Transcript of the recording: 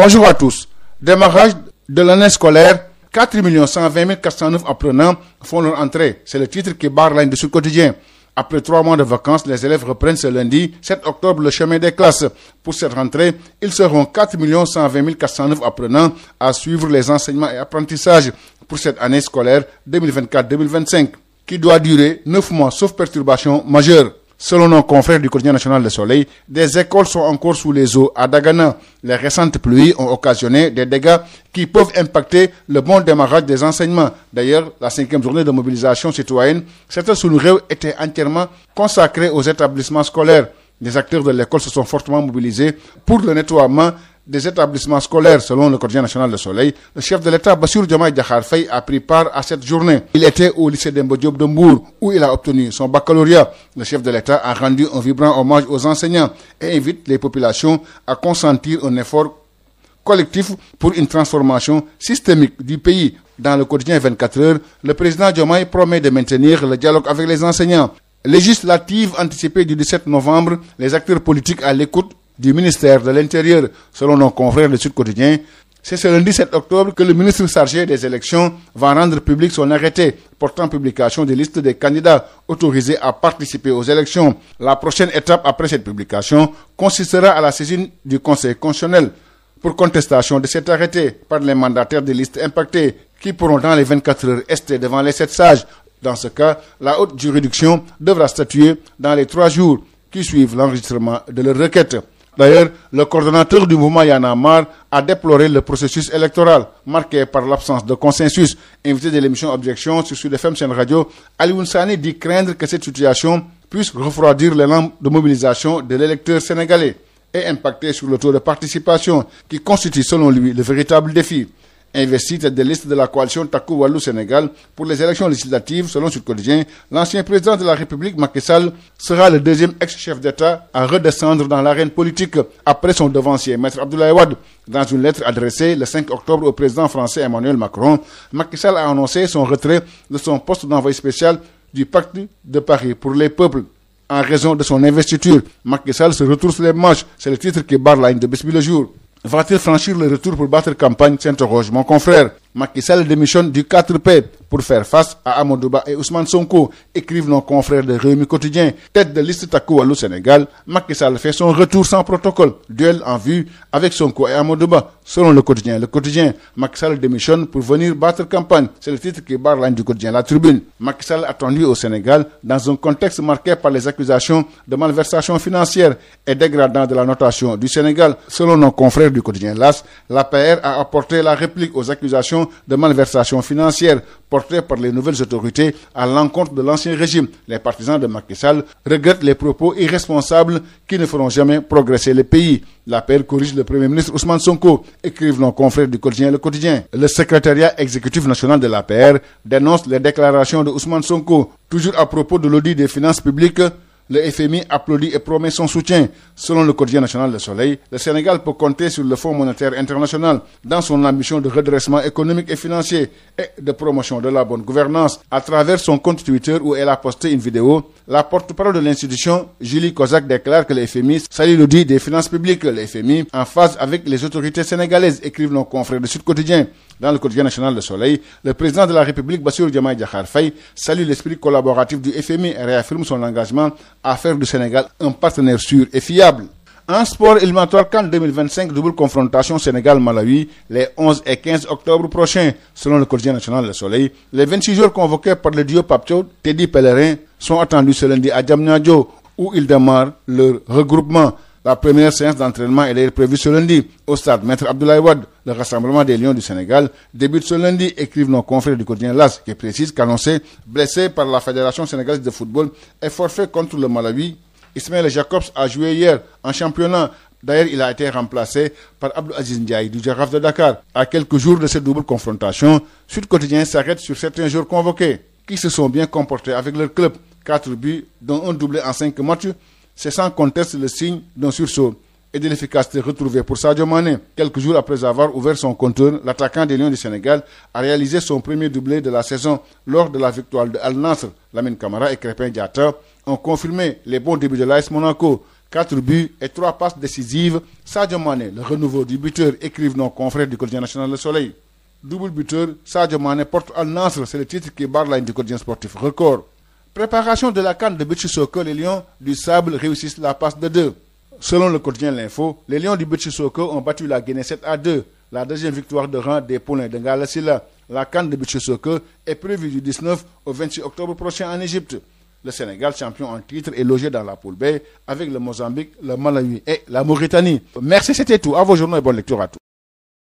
Bonjour à tous. Démarrage de l'année scolaire, 4 120 409 apprenants font leur entrée. C'est le titre qui barre la ligne de Sud Quotidien. Après 3 mois de vacances, les élèves reprennent ce lundi 7 octobre le chemin des classes. Pour cette rentrée, ils seront 4 120 409 apprenants à suivre les enseignements et apprentissages pour cette année scolaire 2024-2025, qui doit durer 9 mois sauf perturbation majeure. Selon nos confrères du quotidien national Le Soleil, des écoles sont encore sous les eaux à Dagana. Les récentes pluies ont occasionné des dégâts qui peuvent impacter le bon démarrage des enseignements. D'ailleurs, la 5e journée de mobilisation citoyenne, cette Sunureu était entièrement consacrée aux établissements scolaires. Les acteurs de l'école se sont fortement mobilisés pour le nettoiement des établissements scolaires. Selon le quotidien national Le Soleil, le chef de l'État, Bassirou Diomaye Diakhar Faye, a pris part à cette journée. Il était au lycée Demba Diop de Mbour, où il a obtenu son baccalauréat. Le chef de l'État a rendu un vibrant hommage aux enseignants et invite les populations à consentir un effort collectif pour une transformation systémique du pays. Dans le quotidien 24 heures, le président Diomaye promet de maintenir le dialogue avec les enseignants. Législative anticipée du 17 novembre, les acteurs politiques à l'écoute du ministère de l'Intérieur. Selon nos confrères de Sud Quotidien, c'est ce lundi 7 octobre que le ministre chargé des élections va rendre public son arrêté portant publication des listes des candidats autorisés à participer aux élections. La prochaine étape après cette publication consistera à la saisine du Conseil constitutionnel pour contestation de cet arrêté par les mandataires des listes impactées qui pourront dans les 24 heures rester devant les 7 sages. Dans ce cas, la haute juridiction devra statuer dans les 3 jours qui suivent l'enregistrement de leur requête. D'ailleurs, le coordonnateur du mouvement Y en a marre a déploré le processus électoral marqué par l'absence de consensus. Invité de l'émission Objection sur Sud FM Sen Radio, Alioune Sané dit craindre que cette situation puisse refroidir l'élan de mobilisation de l'électeur sénégalais et impacter sur le taux de participation qui constitue selon lui le véritable défi. Investi tête de liste de la coalition Taku Wallou Sénégal pour les élections législatives, selon Sud Quotidien, l'ancien président de la République, Macky Sall, sera le deuxième ex-chef d'État à redescendre dans l'arène politique après son devancier, Maître Abdoulaye Wade. Dans une lettre adressée le 5 octobre au président français Emmanuel Macron, Macky Sall a annoncé son retrait de son poste d'envoyé spécial du Pacte de Paris pour les peuples. En raison de son investiture, Macky Sall se retrousse les manches. C'est le titre qui barre la ligne de Bisby le jour. Va-t-il franchir le retour pour battre campagne, s'interroge mon confrère. Macky Sall démissionne du 4P pour faire face à Amadou Ba et Ousmane Sonko, écrivent nos confrères de Rewmi Quotidien. Tête de liste Taku Wallou Sénégal, Macky Sall fait son retour sans protocole. Duel en vue avec Sonko et Amadou Ba. Selon le quotidien, Macky Sall démissionne pour venir battre campagne. C'est le titre qui barre la ligne du quotidien La Tribune. Macky Sall attendu au Sénégal dans un contexte marqué par les accusations de malversation financière et dégradant de la notation du Sénégal. Selon nos confrères du quotidien LAS, l'APR a apporté la réplique aux accusations de malversation financière portées par les nouvelles autorités à l'encontre de l'ancien régime. Les partisans de Macky Sall regrettent les propos irresponsables qui ne feront jamais progresser le pays. L'APR corrige le Premier ministre Ousmane Sonko, écrivent nos confrères du quotidien Le Quotidien. Le secrétariat exécutif national de l'APR dénonce les déclarations de Ousmane Sonko. Toujours à propos de l'audit des finances publiques, le FMI applaudit et promet son soutien. Selon le quotidien national Le Soleil, le Sénégal peut compter sur le Fonds monétaire international dans son ambition de redressement économique et financier et de promotion de la bonne gouvernance. À travers son compte Twitter où elle a posté une vidéo, la porte-parole de l'institution, Julie Kozak, déclare que le FMI salue l'audit des finances publiques. Le FMI en phase avec les autorités sénégalaises, écrivent nos confrères de Sud Quotidien. Dans le quotidien national Le Soleil, le président de la République, Bassirou Diomaye Diakhar Faye, salue l'esprit collaboratif du FMI et réaffirme son engagement à faire du Sénégal un partenaire sûr et fiable. En sport éliminatoire CAN 2025, double confrontation Sénégal-Malawi les 11 et 15 octobre prochains. Selon le quotidien national Le Soleil, les 26 joueurs convoqués par le duo Pape Thiaw, Teddy Pellerin sont attendus ce lundi à Diamniadio où ils démarrent leur regroupement. La première séance d'entraînement est prévue ce lundi au stade Maître Abdoulaye Wade. Le rassemblement des Lions du Sénégal débute ce lundi, écrivent nos confrères du quotidien LAS, qui précise qu'annoncé blessé par la Fédération sénégalaise de football est forfait contre le Malawi. Ismaël Jacobs a joué hier en championnat. D'ailleurs, il a été remplacé par Abdou Aziz Ndiaye du Jaraaf de Dakar. À quelques jours de cette double confrontation, Sud Quotidien s'arrête sur certains joueurs convoqués qui se sont bien comportés avec leur club. 4 buts, dont un doublé en 5 matchs. C'est sans conteste le signe d'un sursaut et de l'efficacité retrouvée pour Sadio Mané. Quelques jours après avoir ouvert son compteur, l'attaquant des Lions du Sénégal a réalisé son premier doublé de la saison lors de la victoire de Al Nassr. Lamine Camara et Krépin Diatta ont confirmé les bons débuts de l'AS Monaco. 4 buts et 3 passes décisives. Sadio Mané, le renouveau du buteur, écrivent nos confrères du quotidien national Le Soleil. Double buteur, Sadio Mané porte Al Nassr, c'est le titre qui barre la ligne du quotidien sportif Record. Préparation de la CAN de Beach Soccer, les Lions du Sable réussissent la passe de 2. Selon le quotidien L'Info, les Lions du Beach Soccer ont battu la Guinée 7-2. La deuxième victoire de rang des Poulains de Ngala Sylla. La CAN de Beach Soccer est prévue du 19 au 26 octobre prochain en Égypte. Le Sénégal, champion en titre, est logé dans la poule B avec le Mozambique, le Malawi et la Mauritanie. Merci, c'était tout. À vos journaux et bonne lecture à tous.